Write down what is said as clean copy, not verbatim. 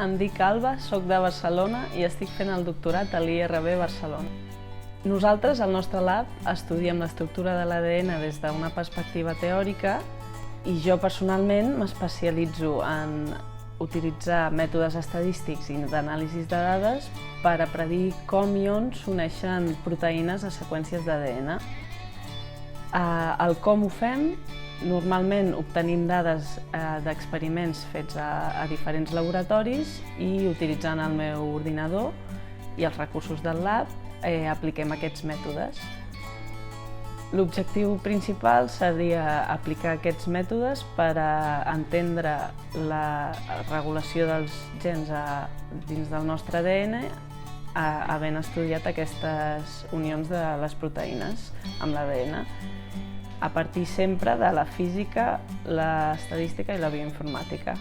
em dic Alba, soc de Barcelona i estic fent el doctorat a l'IRB Barcelona. Nosaltres, al nostre lab, estudiem l'estructura de l'ADN des d'una perspectiva teòrica i jo personalment m'especialitzo en utilitzar mètodes estadístics i d'anàlisi de dades per a predir com i on s'uneixen proteïnes a seqüències d'ADN. El com ho fem, normalment obtenim dades d'experiments fets a diferents laboratoris i utilitzant el meu ordinador i els recursos del lab apliquem aquests mètodes. L'objectiu principal seria aplicar aquests mètodes per a entendre la regulació dels gens dins del nostre ADN havent estudiat aquestes unions de les proteïnes amb l'ADN, a partir sempre de la física, l'estadística i la bioinformàtica.